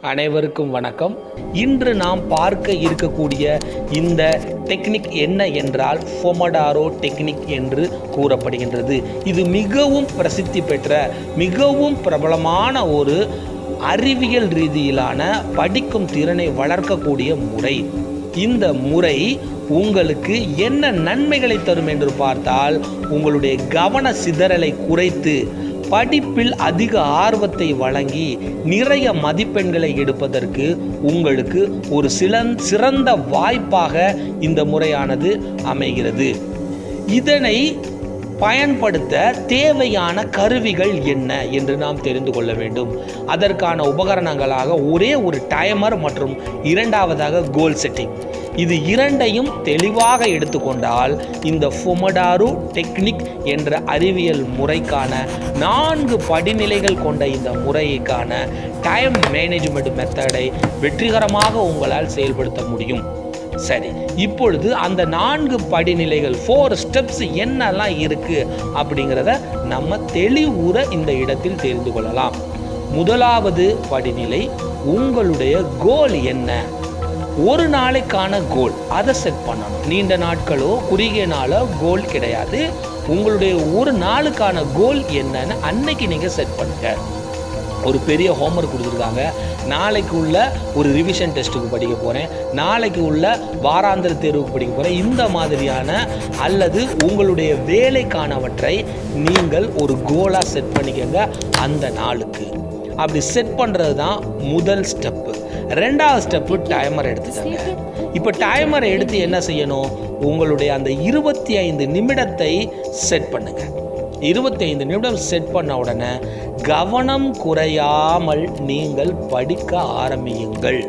அனைவருக்கும் வணக்கம். இன்று நாம் பார்க்க இருக்கக்கூடிய இந்த டெக்னிக் என்ன என்றால் பொமடாரோ டெக்னிக் என்று கூறப்படுகின்றது. இது மிகவும் பிரசித்தி பெற்ற மிகவும் பிரபலமான ஒரு அறிவியல் ரீதியிலான படிக்கும் திறனை வளர்க்கக்கூடிய முறை. இந்த முறை உங்களுக்கு என்ன நன்மைகளை தரும் என்று பார்த்தால், உங்களுடைய கவன சிதறலை குறைத்து படிப்பில் அதிக ஆர்வத்தை வழங்கி நிறைய மதிப்பெண்களை எடுப்பதற்கு உங்களுக்கு ஒரு சிறந்த வாய்ப்பாக இந்த முறையானது அமைகிறது. இதனை பயன்படுத்த தேவையான கருவிகள் என்ன என்று நாம் தெரிந்து கொள்ள வேண்டும். அதற்கான உபகரணங்களாக ஒரே ஒரு டைமர் மற்றும் இரண்டாவதாக கோல் செட்டிங், இது இரண்டையும் தெளிவாக எடுத்துக்கொண்டால் இந்த பொமடாரோ டெக்னிக் என்ற அறிவியல் முறைக்கான 4 படிநிலைகள் கொண்ட இந்த முறைக்கான டைம் மேனேஜ்மெண்ட் மெத்தடை வெற்றிகரமாக உங்களால் செயல்படுத்த முடியும். சரி, இப்பொழுது அந்த 4 படிநிலைகள் 4 ஸ்டெப்ஸ் என்னெல்லாம் இருக்கு அப்படிங்கிறத நம்ம தெளிவுற இந்த இடத்தில் தெரிந்து கொள்ளலாம். முதலாவது படிநிலை, உங்களுடைய கோல் என்ன? ஒரு நாளைக்கான கோல், அதை செட் பண்ணணும். நீண்ட நாட்களோ குறுகிய நாளோ கோல் கிடையாது. உங்களுடைய ஒரு நாளுக்கான கோல் என்னன்னு அன்னைக்கு நீங்கள் செட் பண்ணுங்க. ஒரு பெரிய ஹோம்ஒர்க் கொடுத்துருக்காங்க, நாளைக்கு உள்ள ஒரு ரிவிஷன் டெஸ்ட்டுக்கு படிக்க போகிறேன், நாளைக்கு உள்ள வாராந்திர தேர்வுக்கு படிக்க போகிறேன், இந்த மாதிரியான அல்லது உங்களுடைய வேலைக்கானவற்றை நீங்கள் ஒரு கோலாக செட் பண்ணிக்கங்க அந்த நாளுக்கு. அப்படி செட் பண்ணுறது தான் முதல் ஸ்டெப்பு. ரெண்டாவது ஸ்டெப்பு டைமர் எடுத்துக்கங்க. இப்போ டைமரை எடுத்து என்ன செய்யணும்? உங்களுடைய அந்த 25 நிமிடத்தை செட் பண்ணுங்க. 25 நிமிடம் செட் பண்ண உடனே கவனம் குறையாமல் நீங்கள் படிக்க ஆரம்பியுங்கள்.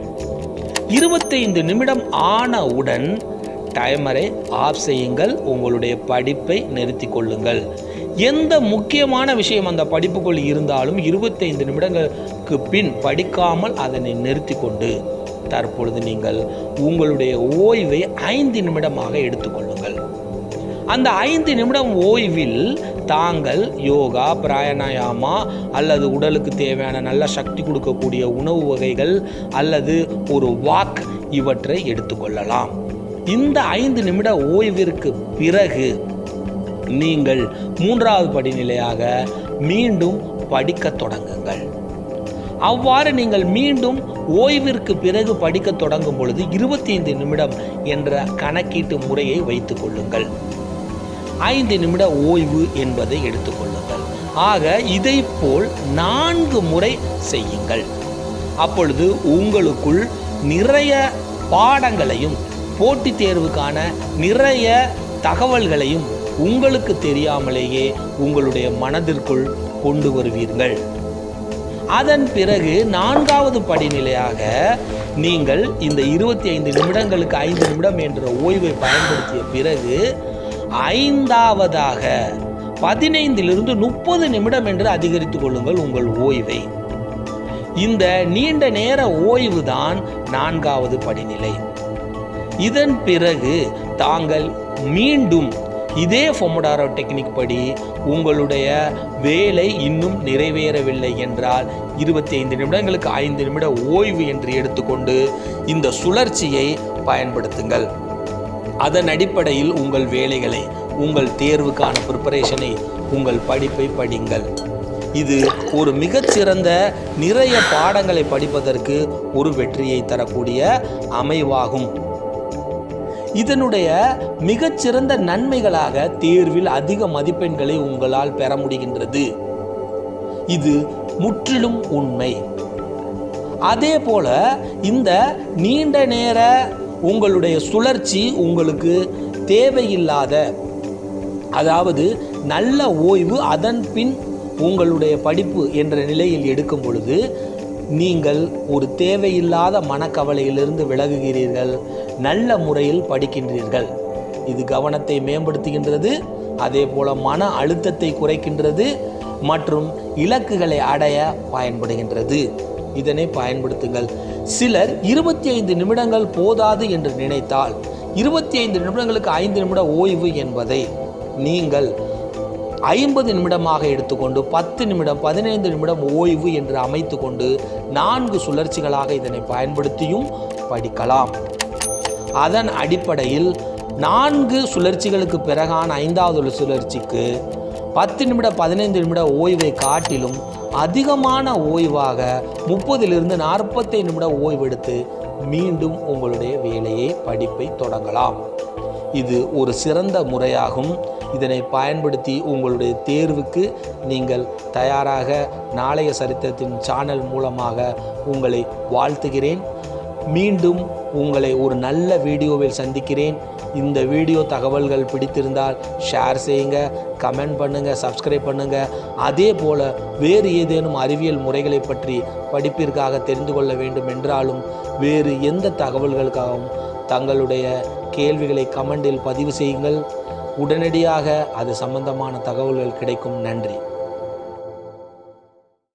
25 நிமிடம் ஆனவுடன் டைமரை ஆஃப் செய்யுங்கள். உங்களுடைய படிப்பை நிறுத்தி கொள்ளுங்கள். எந்த முக்கியமான விஷயம் அந்த படிப்புக்குள் இருந்தாலும் 25 நிமிடங்களுக்கு பின் படிக்காமல் அதனை நிறுத்தி கொண்டு தற்பொழுது நீங்கள் உங்களுடைய ஓய்வை 5 நிமிடமாக எடுத்துக்கொள்ளுங்கள். அந்த 5 நிமிடம் ஓய்வில் தாங்கள் யோகா, பிராணாயாமா அல்லது உடலுக்கு தேவையான நல்ல சக்தி கொடுக்கக்கூடிய உணவு வகைகள் அல்லது ஒரு வாக் இவற்றை எடுத்துக்கொள்ளலாம். இந்த 5 நிமிட ஓய்விற்கு பிறகு நீங்கள் 3வது படிநிலையாக மீண்டும் படிக்க தொடங்குங்கள். அவ்வாறு நீங்கள் மீண்டும் ஓய்விற்கு பிறகு படிக்க தொடங்கும் பொழுது 25 நிமிடம் என்ற கணக்கீட்டு முறையை வைத்துக் கொள்ளுங்கள். 5 நிமிட ஓய்வு என்பதை எடுத்துக்கொள்ளுங்கள். ஆக இதை போல் 4 முறை செய்யுங்கள். அப்பொழுது உங்களுக்குள் நிறைய பாடங்களையும் போட்டித் தேர்வுக்கான நிறைய தகவல்களையும் உங்களுக்கு தெரியாமலேயே உங்களுடைய மனதிற்குள் கொண்டு வருவீர்கள். அதன் பிறகு 4வது படிநிலையாக நீங்கள் இந்த 25 நிமிடங்களுக்கு 5 நிமிடம் என்ற ஓய்வை பயன்படுத்திய பிறகு 5வதாக 15லிருந்து 30 நிமிடம் என்று அதிகரித்துக் கொள்ளுங்கள் உங்கள் ஓய்வை. இந்த நீண்ட நேர ஓய்வு தான் 4வது படிநிலை. இதன் பிறகு தாங்கள் மீண்டும் இதே பொமடாரோ டெக்னிக் படி உங்களுடைய வேலை இன்னும் நிறைவேறவில்லை என்றால் 25 நிமிடங்களுக்கு 5 நிமிட ஓய்வு என்று எடுத்துக்கொண்டு இந்த சுழற்சியை பயன்படுத்துங்கள். அதன் அடிப்படையில் உங்கள் வேலைகளை, உங்கள் தேர்வுக்கான ப்ரிப்பரேஷனை, உங்கள் படிப்பை படிங்கள். இது ஒரு மிகச்சிறந்த நிறைய பாடங்களை படிப்பதற்கு ஒரு வெற்றியை தரக்கூடிய அமைவாகும். இதனுடைய மிகச்சிறந்த நன்மைகளாக தேர்வில் அதிக மதிப்பெண்களை உங்களால் பெற முடிகின்றது. இது முற்றிலும் உண்மை. அதே போல இந்த நீண்ட நேர உங்களுடைய சுழற்சி உங்களுக்கு தேவையில்லாத, அதாவது நல்ல ஓய்வு அதன் பின் உங்களுடைய படிப்பு என்ற நிலையில் எடுக்கும் பொழுது நீங்கள் ஒரு தேவையில்லாத மனக்கவலையிலிருந்து விலகுகிறீர்கள், நல்ல முறையில் படிக்கின்றீர்கள். இது கவனத்தை மேம்படுத்துகின்றது, அதே போல மன அழுத்தத்தை குறைக்கின்றது மற்றும் இலக்குகளை அடைய பயன்படுகின்றது. இதனை பயன்படுத்துங்கள். சிலர் 25 நிமிடங்கள் போதாது என்று நினைத்தால் 25 நிமிடங்களுக்கு 5 நிமிட ஓய்வு என்பதை நீங்கள் 50 நிமிடமாக எடுத்துக்கொண்டு 10 நிமிடம் 15 நிமிடம் ஓய்வு என்று அமைத்து கொண்டு 4 சுழற்சிகளாக இதனை பயன்படுத்தியும் படிக்கலாம். அதன் அடிப்படையில் 4 சுழற்சிகளுக்கு பிறகான 5வது சுழற்சிக்கு 10 நிமிட 15 நிமிட ஓய்வை காட்டிலும் அதிகமான ஓய்வாக 30 45 நிமிட ஓய்வெடுத்து மீண்டும் உங்களுடைய வேலையை படிப்பை தொடங்கலாம். இது ஒரு சிறந்த முறையாகும். இதனை பயன்படுத்தி உங்களுடைய தேர்வுக்கு நீங்கள் தயாராக நாளைய சரித்திரத்தின் சேனல் மூலமாக உங்களை வாழ்த்துகிறேன். மீண்டும் உங்களை ஒரு நல்ல வீடியோவில் சந்திக்கிறேன். இந்த வீடியோ தகவல்கள் பிடித்திருந்தால் ஷேர் செய்யுங்க, கமெண்ட் பண்ணுங்கள், சப்ஸ்கிரைப் பண்ணுங்கள். அதே போல் வேறு ஏதேனும் அறிவியல் முறைகளை பற்றி படிப்பிற்காக தெரிந்து கொள்ள வேண்டும் என்றாலும் வேறு எந்த தகவல்களுக்காகவும் தங்களுடைய கேள்விகளை கமெண்டில் பதிவு செய்யுங்கள். உடனடியாக அது சம்பந்தமான தகவல்கள் கிடைக்கும். நன்றி.